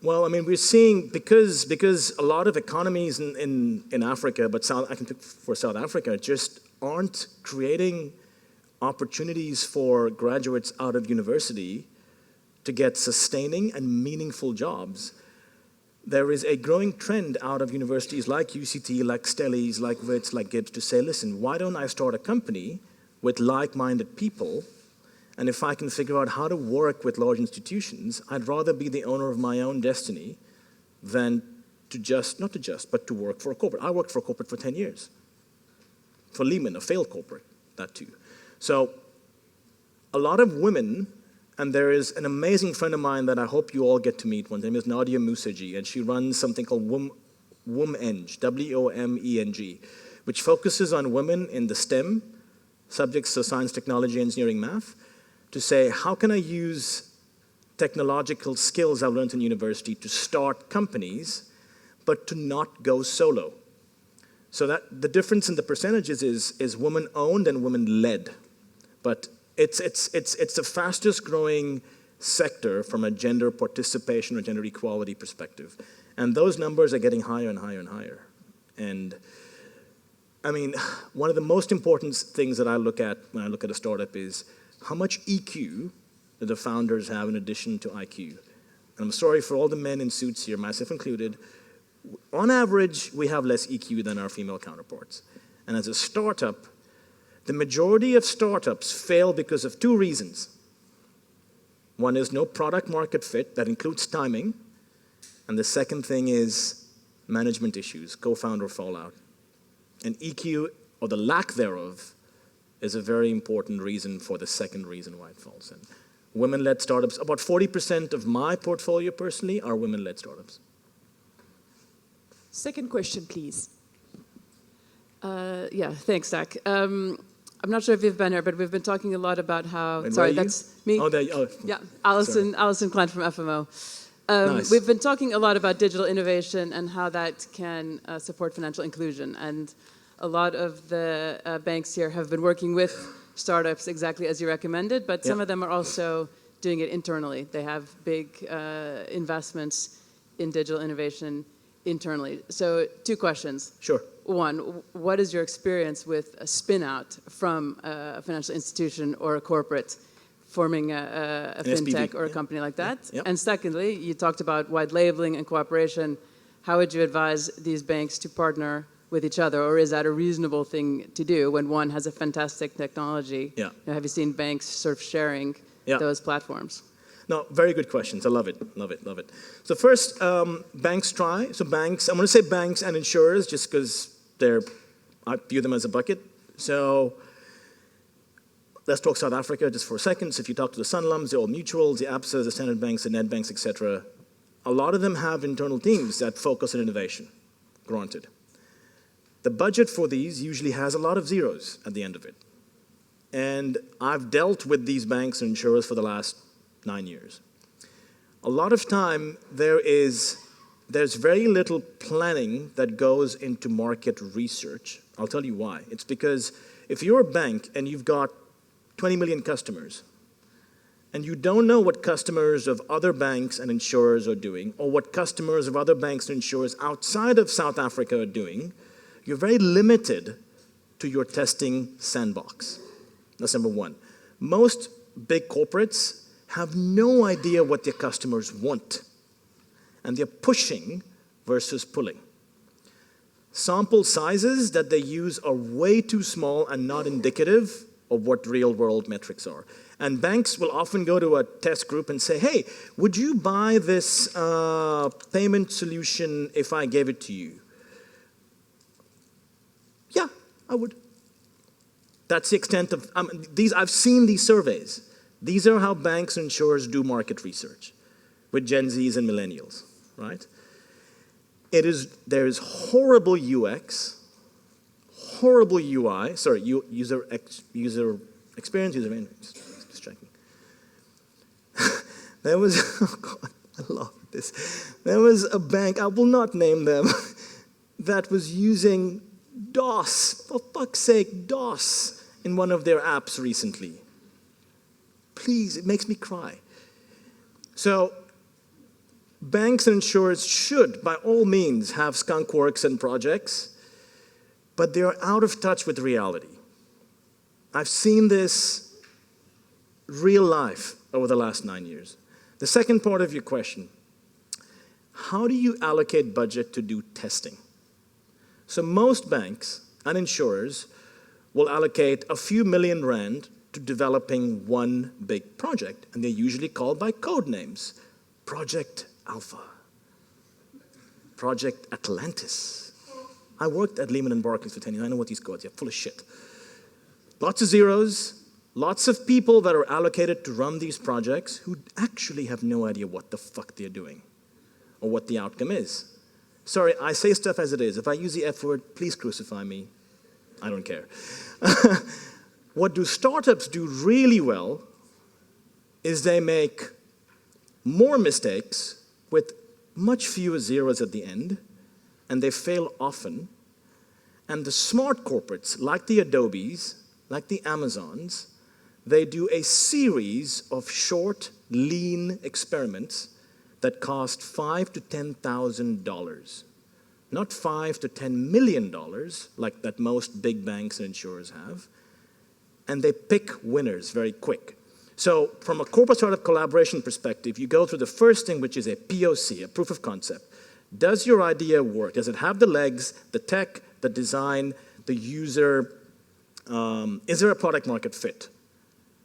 Well, I mean, we're seeing, because a lot of economies in Africa, but I can pick for South Africa, just aren't creating opportunities for graduates out of university to get sustaining and meaningful jobs. There is a growing trend out of universities like UCT, like Stellies, like Wits, like Gibbs to say, listen, why don't I start a company with like-minded people? And if I can figure out how to work with large institutions, I'd rather be the owner of my own destiny than but to work for a corporate. I worked for a corporate for 10 years. For Lehman, a failed corporate, that too. So a lot of women, and there is an amazing friend of mine that I hope you all get to meet. Her name is Nadia Musaji, and she runs something called WOMENG, W-O-M-E-N-G, which focuses on women in the STEM subjects, so science, technology, engineering, math, to say, how can I use technological skills I've learned in university to start companies, but to not go solo? So that the difference in the percentages is women-owned and women-led. But it's the fastest growing sector from a gender participation or gender equality perspective. And those numbers are getting higher and higher and higher. And I mean, one of the most important things that I look at when I look at a startup is how much EQ do the founders have in addition to IQ? And I'm sorry for all the men in suits here, myself included. On average, we have less EQ than our female counterparts. And as a startup, the majority of startups fail because of 2 reasons. One is no product market fit, that includes timing. And the second thing is management issues, co-founder fallout. And EQ, or the lack thereof, is a very important reason for the second reason why it falls in. Women-led startups, about 40% of my portfolio personally are women-led startups. Second question, please. Yeah, thanks, Zach. I'm not sure if you've been here, but we've been talking a lot about how... And sorry, that's me. Oh, yeah, Alison Klein from FMO. Nice. We've been talking a lot about digital innovation and how that can support financial inclusion. And a lot of the banks here have been working with startups exactly as you recommended, but some of them are also doing it internally. They have big investments in digital innovation internally. So 2 questions. Sure. One, what is your experience with a spin-out from a financial institution or a corporate forming a fintech or a company like that? And secondly, you talked about white labeling and cooperation. How would you advise these banks to partner with each other, or is that a reasonable thing to do when one has a fantastic technology? Have you seen banks sort of sharing those platforms? No, very good questions. I love it, love it, love it. So first, banks try. So banks, I'm going to say banks and insurers just because I view them as a bucket. So let's talk South Africa just for a second. So if you talk to the Sanlams, the Old Mutuals, the Absas, the Standard Banks, the Nedbanks, etc., a lot of them have internal teams that focus on innovation, granted. The budget for these usually has a lot of zeros at the end of it. And I've dealt with these banks and insurers for the last 9 years. A lot of time there's very little planning that goes into market research. I'll tell you why. It's because if you're a bank and you've got 20 million customers, and you don't know what customers of other banks and insurers are doing, or what customers of other banks and insurers outside of South Africa are doing, you're very limited to your testing sandbox. That's number one. Most big corporates have no idea what their customers want, and they're pushing versus pulling. Sample sizes that they use are way too small and not indicative of what real-world metrics are. And banks will often go to a test group and say, hey, would you buy this payment solution if I gave it to you? Yeah, I would. That's the extent of, I've seen these surveys. These are how banks and insurers do market research with Gen Zs and millennials, right? There is horrible UX, horrible UI, sorry, user experience, just checking. There was, oh God, I love this. There was a bank, I will not name them, that was using DOS, for fuck's sake, DOS, in one of their apps recently. Please, it makes me cry. So, banks and insurers should, by all means, have skunk works and projects, but they're out of touch with reality. I've seen this real life over the last 9 years. The second part of your question, how do you allocate budget to do testing? So most banks and insurers will allocate a few million rand to developing one big project, and they're usually called by code names. Project Alpha, Project Atlantis. I worked at Lehman and Barclays for 10 years. I know what these codes are. Full of shit. Lots of zeros, lots of people that are allocated to run these projects who actually have no idea what the fuck they're doing or what the outcome is. Sorry, I say stuff as it is. If I use the F word, please crucify me. I don't care. What do startups do really well is they make more mistakes with much fewer zeros at the end, and they fail often. And the smart corporates, like the Adobes, like the Amazons, they do a series of short, lean experiments that cost $5,000 to $10,000. Not $5 to $10 million, like that most big banks and insurers have. And they pick winners very quick. So from a corporate startup collaboration perspective, you go through the first thing, which is a POC, a proof of concept. Does your idea work? Does it have the legs, the tech, the design, the user? Is there a product market fit?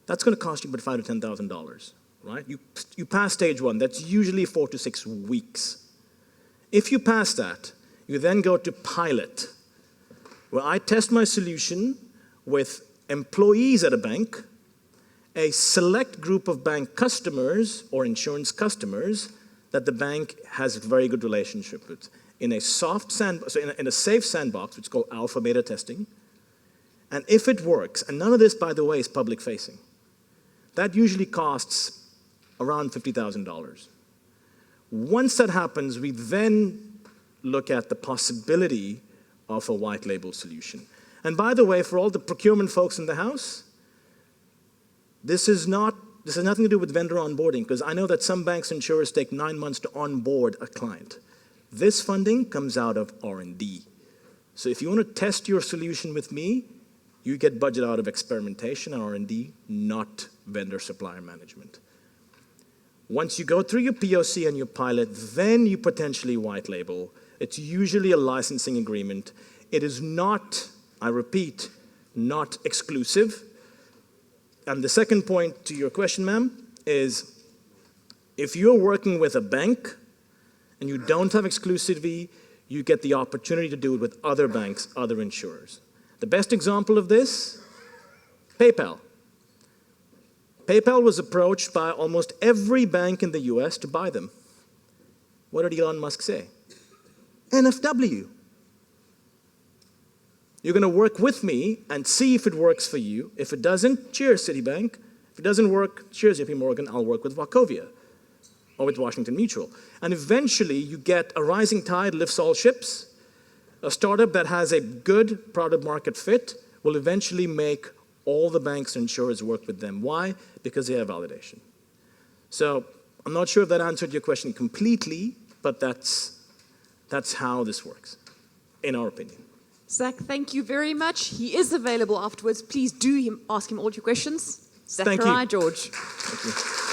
That's going to cost you about $5,000 to $10,000, right? You pass stage one. That's usually 4 to 6 weeks. If you pass that, you then go to pilot, where I test my solution with employees at a bank, a select group of bank customers or insurance customers that the bank has a very good relationship with, in a in a safe sandbox, which is called alpha beta testing. And if it works, and none of this, by the way, is public facing, that usually costs around $50,000. Once that happens, we then look at the possibility of a white label solution. And by the way, for all the procurement folks in the house, this has nothing to do with vendor onboarding, because I know that some banks and insurers take 9 months to onboard a client. This funding comes out of R&D. So if you want to test your solution with me, you get budget out of experimentation and R&D, not vendor supplier management. Once you go through your POC and your pilot, then you potentially white label. It's usually a licensing agreement. It is not, I repeat, not exclusive. And the second point to your question, ma'am, is if you're working with a bank and you don't have exclusivity, you get the opportunity to do it with other banks, other insurers. The best example of this, PayPal. PayPal was approached by almost every bank in the US to buy them. What did Elon Musk say? NFW. You're going to work with me and see if it works for you. If it doesn't, cheers, Citibank. If it doesn't work, cheers, JP Morgan, I'll work with Wachovia or with Washington Mutual. And eventually, you get a rising tide lifts all ships. A startup that has a good product market fit will eventually make all the banks and insurers work with them. Why? Because they have validation. So I'm not sure if that answered your question completely, but that's how this works, in our opinion. Zach, thank you very much. He is available afterwards. Please do ask him all your questions. Zachariah George. Thank you.